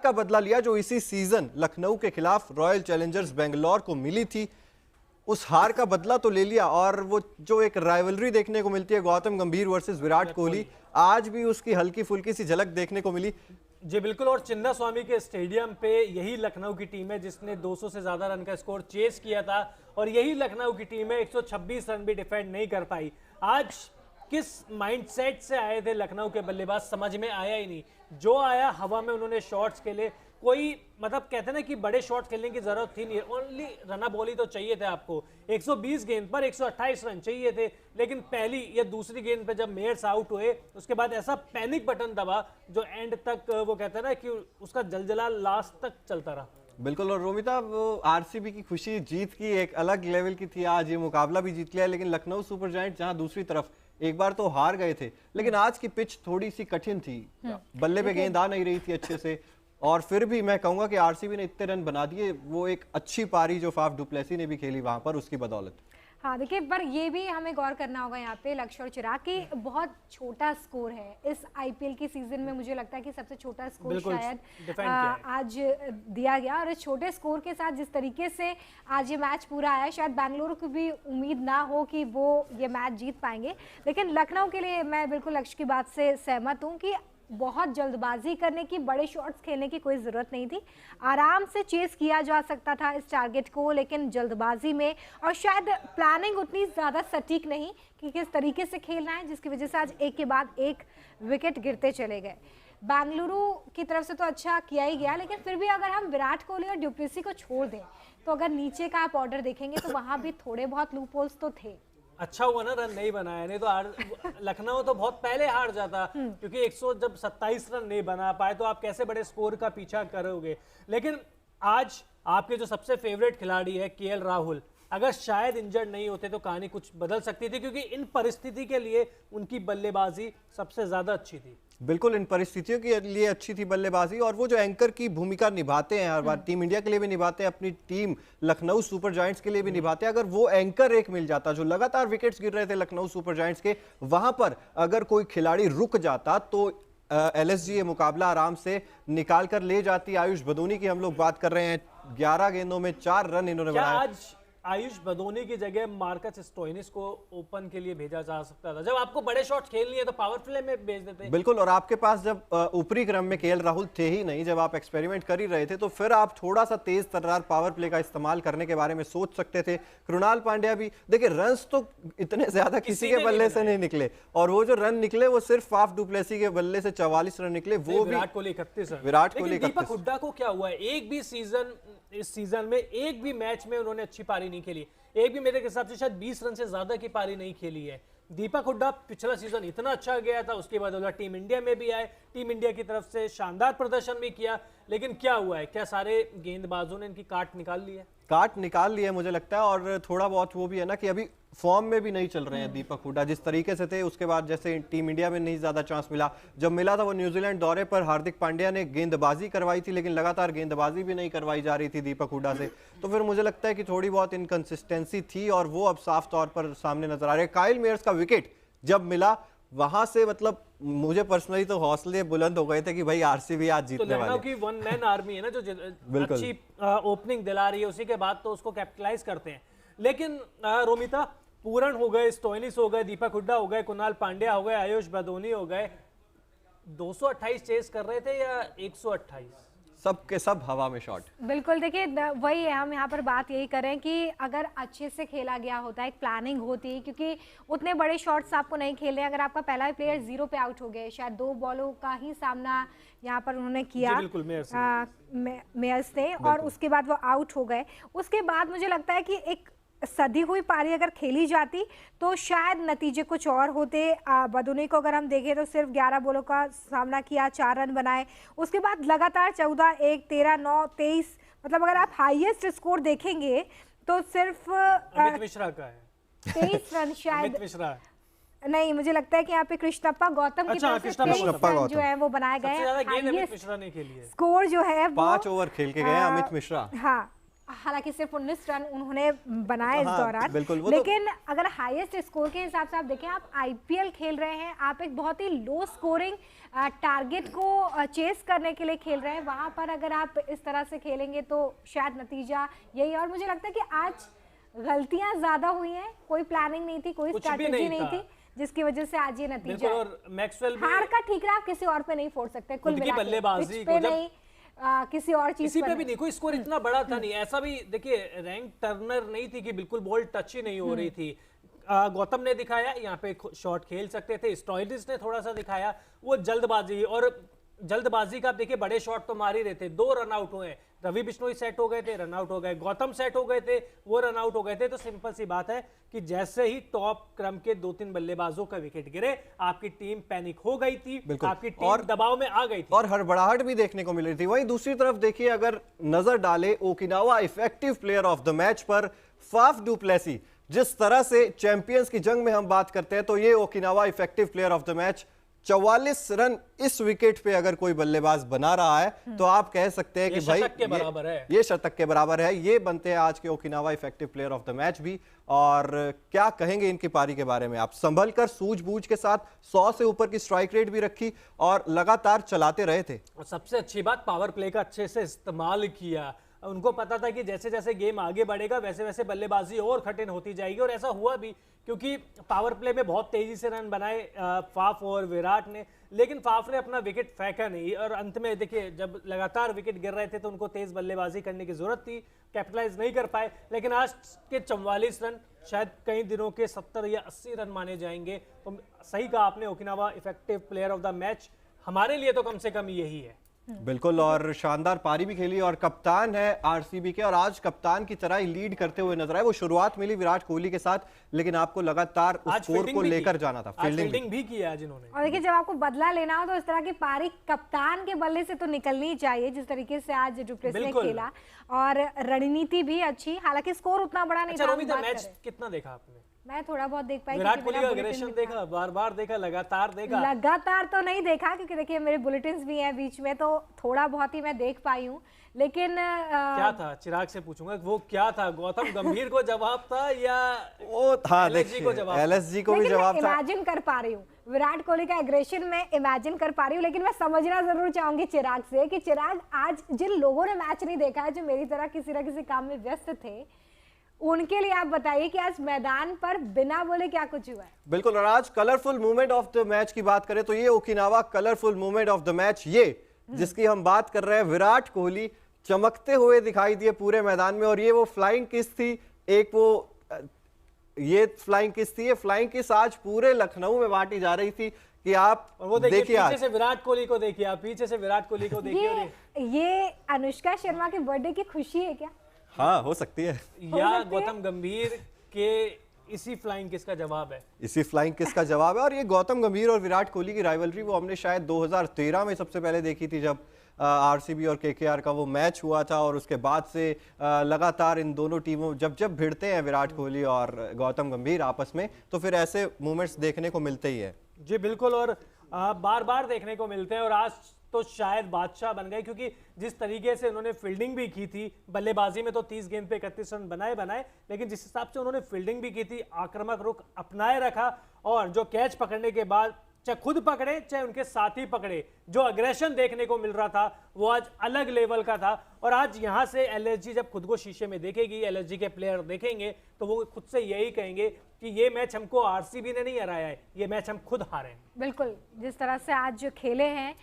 का बदला लिया जो इसी सीजन लखनऊ के खिलाफ रॉयल चैलेंजर्स बेंगलोर को मिली थी। उस हार का बदला तो ले लिया और वो जो एक राइवलरी देखने को मिलती है गौतम गंभीर वर्सेस विराट कोहली, आज भी उसकी हल्की फुल्की सी झलक देखने को मिली। जी बिल्कुल। और चिन्ना स्वामी के स्टेडियम पे यही लखनऊ की टीम है जिसने 200 से ज्यादा रन का स्कोर चेस किया था और यही लखनऊ की टीम है 126 रन भी डिफेंड नहीं कर पाई। आज किस माइंडसेट से आए थे लखनऊ के बल्लेबाज समझ में आया ही नहीं। जो आया हवा में उन्होंने शॉट्स खेले, कोई मतलब कहते हैं ना कि बड़े शॉट खेलने की जरूरत थी नहीं, ओनली रना बॉल ही तो चाहिए थे आपको। 120 गेंद पर 128 रन चाहिए थे, लेकिन पहली या दूसरी गेंद पे जब मेयर्स आउट हुए उसके बाद ऐसा पैनिक बटन दबा जो एंड तक वो कहते हैं ना कि उसका जलजला लास्ट तक चलता रहा। बिल्कुल। और रोमिता, वो आरसीबी की खुशी जीत की एक अलग लेवल की थी। आज ये मुकाबला भी जीत लिया, लेकिन लखनऊ सुपर जायंट जहां दूसरी तरफ एक बार तो हार गए थे, लेकिन आज की पिच थोड़ी सी कठिन थी, बल्ले पे गेंद आ नहीं रही थी अच्छे से। और फिर भी मैं कहूंगा कि आरसीबी ने इतने रन बना दिए, वो एक अच्छी पारी जो फाफ डुप्लेसी ने भी खेली वहां पर उसकी बदौलत। हाँ देखिए, पर ये भी हमें गौर करना होगा यहाँ पे लक्ष्य और चिराग की बहुत छोटा स्कोर है इस आईपीएल की सीजन में। मुझे लगता है कि सबसे छोटा स्कोर शायद आज दिया गया, और इस छोटे स्कोर के साथ जिस तरीके से आज ये मैच पूरा आया, शायद बेंगलुरु को भी उम्मीद ना हो कि वो ये मैच जीत पाएंगे। लेकिन लखनऊ के लिए मैं बिल्कुल लक्ष्य की बात से सहमत हूँ कि बहुत जल्दबाजी करने की, बड़े शॉट्स खेलने की कोई ज़रूरत नहीं थी। आराम से चेस किया जा सकता था इस टारगेट को, लेकिन जल्दबाजी में और शायद प्लानिंग उतनी ज़्यादा सटीक नहीं कि किस तरीके से खेलना है, जिसकी वजह से आज एक के बाद एक विकेट गिरते चले गए। बेंगलुरु की तरफ से तो अच्छा किया ही गया, लेकिन फिर भी अगर हम विराट कोहली और डुप्लेसी को छोड़ दें तो अगर नीचे का आप ऑर्डर देखेंगे तो वहाँ भी थोड़े बहुत लूप होल्स तो थे। अच्छा हुआ ना रन नहीं बनाया, नहीं तो लखनऊ तो बहुत पहले हार जाता, क्योंकि 127 रन नहीं बना पाए तो आप कैसे बड़े स्कोर का पीछा करोगे। लेकिन आज आपके जो सबसे फेवरेट खिलाड़ी है केएल राहुल, अगर शायद इंजर्ड नहीं होते तो कहानी कुछ बदल सकती थी, क्योंकि इन परिस्थिति के लिए उनकी बल्लेबाजी सबसे ज्यादा अच्छी थी। बिल्कुल, इन परिस्थितियों के लिए अच्छी थी बल्लेबाजी, और वो जो एंकर की भूमिका निभाते हैं हर बार, टीम इंडिया के लिए भी निभाते हैं, अपनी टीम लखनऊ सुपर जायंट्स के लिए भी निभाते हैं। अगर वो एंकर एक मिल जाता, जो लगातार विकेट्स गिर रहे थे लखनऊ सुपर जायंट्स के, वहां पर अगर कोई खिलाड़ी रुक जाता तो एलएसजी ये मुकाबला आराम से निकाल कर ले जाती। आयुष बदोनी की हम लोग बात कर रहे हैं, 11 गेंदों में 4 रन इन्होंने बनाए। आज आयुष बदोनी की जगह मार्कस स्टोइनिस को ओपन के लिए भेजा जा सकता था। जब आपको बड़े शॉट खेलनी है तो पावर प्ले में भेज देते। बिल्कुल। और आपके पास जब ऊपरी क्रम में केएल राहुल थे ही नहीं, जब आप एक्सपेरिमेंट कर ही रहे थे, तो फिर आप थोड़ा सा तेज तर्रार पावर प्ले का इस्तेमाल करने के बारे में सोच सकते थे। कृणाल पांड्या भी देखिए, रन्स तो इतने ज्यादा किसी के बल्ले से नहीं निकले, और वो जो रन निकले वो सिर्फ फाफ डुप्लेसी के बल्ले से 44 रन निकले, वो भी विराट कोहली 31 रन। विराट कोहली दीपक हुड्डा को क्या हुआ है, एक भी सीजन इस सीजन में एक भी मैच में उन्होंने अच्छी पारी नहीं खेली, एक भी मेरे हिसाब से शायद 20 रन से ज्यादा की पारी नहीं खेली है। दीपक हुड्डा पिछला सीजन इतना अच्छा गया था, उसके बाद टीम इंडिया में भी आए, टीम इंडिया की तरफ से शानदार प्रदर्शन भी किया, लेकिन क्या हुआ है, क्या सारे गेंदबाजों ने इनकी काट निकाल ली है? काट निकाल ली है मुझे लगता है। और थोड़ा बहुत वो भी है ना कि अभी फॉर्म में भी नहीं चल रहे हैं दीपक हुड्डा जिस तरीके से थे। उसके बाद जैसे टीम इंडिया में नहीं ज्यादा चांस मिला, जब मिला था वो न्यूजीलैंड दौरे पर हार्दिक पांड्या ने गेंदबाजी करवाई थी, लेकिन लगातार गेंदबाजी भी नहीं करवाई जा रही थी दीपक हुड्डा से। तो फिर मुझे लगता है कि थोड़ी बहुत इनकंसिस्टेंसी थी, और वो अब साफ तौर पर सामने नजर आ रही है। काइल मेयर्स का विकेट जब मिला वहां से मतलब मुझे पर्सनली तो हौसले बुलंद हो गए थे कि भाई आरसीबी आज जीतने वाली है। तो की वन मैन आर्मी है ना जो अच्छी ओपनिंग दिला रही है, उसी के बाद तो उसको कैपिटलाइज करते हैं। लेकिन रोमिता, पूरन हो गए, स्टोइनिस हो गए, दीपक हुड्डा हो गए, कुणाल पांड्या हो गए, आयुष बदोनी हो गए, 228 चेस कर रहे थे या 128? सब के सब हवा में शॉट। बिल्कुल। देखिए, वही है, हम यहाँ पर बात यही करें कि अगर अच्छे से खेला गया होता, एक प्लानिंग होती, क्योंकि उतने बड़े शॉट्स आपको नहीं खेलने। अगर आपका पहला ही प्लेयर 0 पे आउट हो गए, शायद 2 बॉलों का ही सामना यहाँ पर उन्होंने किया मेयर्स ने, और उसके बाद वो आउट हो गए। उसके बाद मुझे लगता है कि एक सदी हुई पारी अगर खेली जाती तो शायद नतीजे कुछ और होते। बदोनी को अगर हम देखें तो सिर्फ 11 बॉलों का सामना किया, 4 रन बनाए, उसके बाद लगातार 14-1, 13-9, 23, मतलब अगर आप हाईएस्ट स्कोर देखेंगे तो सिर्फ अमित मिश्रा का है 23 रन शायद। अमित मिश्रा नहीं, मुझे लगता है कि यहाँ पे कृष्णप्पा गौतम की तरफ से 23 रन जो है वो बनाए गए। मिश्रा ने खेली है। स्कोर जो है 5 ओवर खेल के गए अमित मिश्रा। हाँ, हालांकि सिर्फ 19 रन उन्होंने बनाए इस दौरान, बिल्कुल, लेकिन अगर हाईएस्ट स्कोर के हिसाब से आप देखें, आप आईपीएल खेल रहे हैं, आप एक बहुत ही लो स्कोरिंग टारगेट को चेस करने के लिए खेल रहे हैं, वहां पर अगर आप इस तरह से खेलेंगे तो शायद नतीजा यही है। और मुझे लगता है कि आज गलतियां ज्यादा हुई हैं, कोई प्लानिंग नहीं थी, कोई स्ट्रैटेजी नहीं थी, जिसकी वजह से आज ये नतीजा है। और मैक्सवेल हार का ठीकरा आप किसी और पे नहीं फोड़ सकते, कुल मिला के बल्लेबाजी पे नहीं, किसी और चीज पे भी नहीं। कोई स्कोर इतना बड़ा था नहीं, ऐसा भी देखिए रैंक टर्नर नहीं थी कि बिल्कुल बॉल टच ही नहीं हो रही थी। गौतम ने दिखाया यहाँ पे शॉट खेल सकते थे, स्टॉइलिस ने थोड़ा सा दिखाया वो जल्दबाजी, और जल्दबाजी का आप देखिए बड़े शॉट तो मार ही रहे थे, 2 रन आउट हुए, रवि बिश्नोई सेट हो गए थे, रन आउट हो गए, गौतम सेट हो गए थे, वो रन आउट हो गए थे। तो सिंपल सी बात है कि जैसे ही टॉप क्रम के 2-3 बल्लेबाजों का विकेट गिरे, आपकी टीम पैनिक हो गई थी, आपकी टीम दबाव में आ गई थी और हड़बड़ाहट भी देखने को मिल रही थी। वहीं दूसरी तरफ देखिए, अगर नजर डाले Okinawa effective player of the match पर, फाफ डू प्लेसी, जिस तरह से चैंपियंस की जंग में हम बात करते हैं तो ये Okinawa effective player of the match 44 run इस विकेट पे अगर कोई बल्लेबाज बना रहा है तो आप कह सकते हैं कि भाई ये शतक के बराबर है। ये बनते हैं आज के Okinawa effective player of the match भी। और क्या कहेंगे इनकी पारी के बारे में आप? संभल कर सूझबूझ के साथ 100 से ऊपर की स्ट्राइक रेट भी रखी और लगातार चलाते रहे थे। और सबसे अच्छी बात, पावर प्ले का अच्छे से इस्तेमाल किया। उनको पता था कि जैसे जैसे गेम आगे बढ़ेगा वैसे वैसे बल्लेबाजी और कठिन होती जाएगी, और ऐसा हुआ भी, क्योंकि पावर प्ले में बहुत तेजी से रन बनाए फाफ और विराट ने, लेकिन फाफ ने अपना विकेट फेंका नहीं। और अंत में देखिए जब लगातार विकेट गिर रहे थे तो उनको तेज बल्लेबाजी करने की जरूरत थी, कैपिटलाइज नहीं कर पाए। लेकिन आज के 44 रन शायद कई दिनों के 70 या 80 रन माने जाएंगे। तो सही कहा आपने, Okinawa effective player of the match हमारे लिए तो कम से कम यही है। बिल्कुल, और शानदार पारी भी खेली, और कप्तान है आरसीबी के, और आज कप्तान की तरह ही लीड करते हुए नजर आए। वो शुरुआत मिली विराट कोहली के साथ, लेकिन आपको लगातार उस स्कोर को लेकर जाना था, फील्डिंग भी किया आज इन्होंने। और देखिए जब आपको बदला लेना हो तो इस तरह की पारी कप्तान के बल्ले से तो निकलनी चाहिए, जिस तरीके से आज डुप्लेसी ने खेला, और रणनीति भी अच्छी। हालांकि स्कोर उतना बड़ा नहीं था। मैच कितना देखा आपने? मैं थोड़ा बहुत देख पाई। विराट कोहली का एग्रेशन देखा, बार-बार देखा, लगातार देखा? लगातार तो नहीं देखा, क्योंकि देखिए मेरे बुलेटिन्स भी हैं बीच में, तो थोड़ा बहुत ही मैं देख पाई हूँ। लेकिन क्या था, चिराग से पूछूंगा, वो क्या था? गौतम गंभीर को जवाब था या वो था एलएसजी को भी जवाब था? इमेजिन कर पा रही हूँ विराट कोहली का एग्रेशन, मैं इमेजिन कर पा रही हूँ। लेकिन मैं समझना जरूर चाहूंगी चिराग से कि चिराग, आज जिन लोगों ने मैच नहीं देखा है, जो मेरी तरह किसी न किसी काम में व्यस्त थे, उनके लिए आप बताइए कि आज मैदान पर बिना बोले क्या कुछ हुआ है। बिल्कुल, और आज colourful moment of the match की बात करें तो ये Okinawa colourful moment of the match, ये जिसकी हम बात कर रहे हैं, विराट कोहली चमकते हुए दिखाई दिए पूरे मैदान में। और ये वो फ्लाइंग किस थी, एक वो ये फ्लाइंग किस थी, ये फ्लाइंग किस आज पूरे लखनऊ में बांटी जा रही थी कि आप वो देखिए पीछे से विराट कोहली को देखिए, आप पीछे से विराट कोहली को देखिए। ये अनुष्का शर्मा के बर्थडे की खुशी है क्या? हाँ, हो सकती है, या गौतम गंभीर के इसी फ्लाइंग किस का जवाब है, इसी फ्लाइंग किस का जवाब है। और ये गौतम गंभीर और विराट कोहली की राइवलरी वो हमने शायद 2013 में सबसे पहले देखी थी, जब आरसीबी और केकेआर का वो मैच हुआ था। और उसके बाद से लगातार इन दोनों टीमों जब भिड़ते हैं विराट कोहली और गौतम गंभीर आपस में, तो फिर ऐसे मोमेंट्स देखने को मिलते ही है। जी बिल्कुल, और बार बार देखने को मिलते हैं। और आज तो शायद बादशाह बन गए, क्योंकि जिस तरीके से उन्होंने फील्डिंग भी की थी, बल्लेबाजी में तो 30 गेंद पे 31 रन बनाए, लेकिन जिस हिसाब से उन्होंने फील्डिंग भी की थी, आक्रामक रुख अपनाए रखा, और जो कैच पकड़ने के बाद चाहे खुद पकड़े चाहे उनके साथी पकड़े, जो अग्रेशन देखने को मिल रहा था वो आज अलग लेवल का था। और आज यहां से एलएसजी जब खुद को शीशे में देखेगी, एलएसजी के प्लेयर देखेंगे, तो वो खुद से यही कहेंगे कि ये मैच हमको आरसीबी ने नहीं हराया है, ये मैच हम खुद हारे हैं। बिल्कुल, जिस तरह से आज जो खेले हैं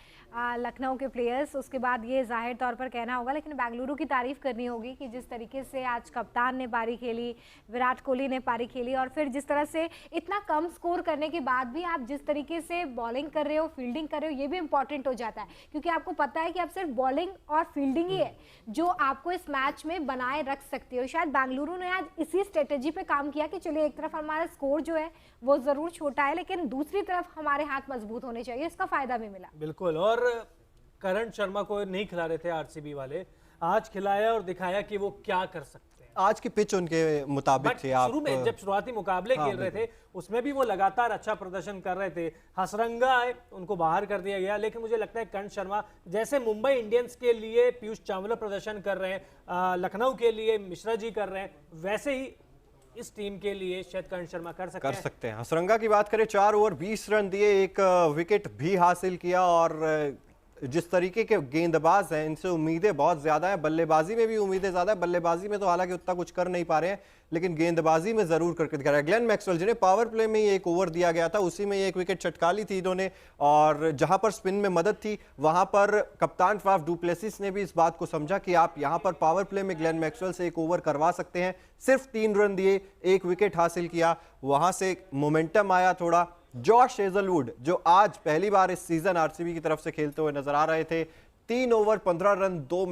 लखनऊ के प्लेयर्स, उसके बाद ये जाहिर तौर पर कहना होगा, लेकिन बेंगलुरु की तारीफ करनी होगी कि जिस तरीके से आज कप्तान ने पारी खेली, विराट कोहली ने पारी खेली, और फिर जिस तरह से इतना कम स्कोर करने के बाद भी आप जिस तरीके से बॉलिंग कर रहे हो, फील्डिंग कर रहे हो, ये भी इंपॉर्टेंट हो जाता है, क्योंकि आपको पता है कि आप सिर्फ बॉलिंग और फील्डिंग ही है जो आपको इस मैच में बनाए रख सकती हो। शायद बेंगलुरु ने आज इसी स्ट्रेटेजी पे काम किया कि चलिए एक तरफ हमारा स्कोर जो है वो जरूर छोटा है, लेकिन दूसरी तरफ हमारे हाथ मजबूत होने चाहिए, इसका फायदा भी मिला। बिल्कुल, और करण शर्मा को नहीं खिला रहे थे आरसीबी वाले, आज खिलाया और दिखाया कि वो क्या कर सकते हैं। आज की पिच उनके मुताबिक थी। आप शुरू में जब शुरुआती मुकाबले खेल रहे थे उसमें भी वो लगातार अच्छा प्रदर्शन कर रहे थे। हसरंगा आए, उनको बाहर कर दिया गया, लेकिन मुझे लगता है कर्ण शर्मा जैसे मुंबई इंडियंस के लिए पीयूष चावला प्रदर्शन कर रहे हैं, लखनऊ के लिए मिश्रा जी कर रहे हैं, वैसे ही इस टीम के लिए शायद कर्ण शर्मा कर सकते हैं। हसरंगा की बात करें, 4 ओवर 20 रन दिए, एक विकेट भी हासिल किया और जिस तरीके के गेंदबाज हैं इनसे उम्मीदें बहुत ज्यादा हैं। बल्लेबाजी में भी उम्मीदें ज्यादा है, बल्लेबाजी में तो हालांकि उतना कुछ कर नहीं पा रहे हैं, लेकिन गेंदबाजी में जरूर करके दिखा रहा है। ग्लेन मैक्सवेल जिन्हें पावर प्ले में ही एक ओवर दिया गया था, उसी में एक विकेट चटका ली थी इन्होंने, और जहां पर स्पिन में मदद थी वहां पर कप्तान फाफ डू प्लेसिस ने भी इस बात को समझा कि आप यहां पर पावर प्ले में ग्लेन मैक्सवेल से एक ओवर करवा सकते हैं। सिर्फ 3 रन दिए, एक विकेट हासिल किया, वहां से मोमेंटम आया थोड़ा। जॉश हेजलवुड जो आज पहली बार इस सीजन आरसीबी की तरफ से खेलते हुए नजर आ रहे थे, 3 ओवर 15 रन 2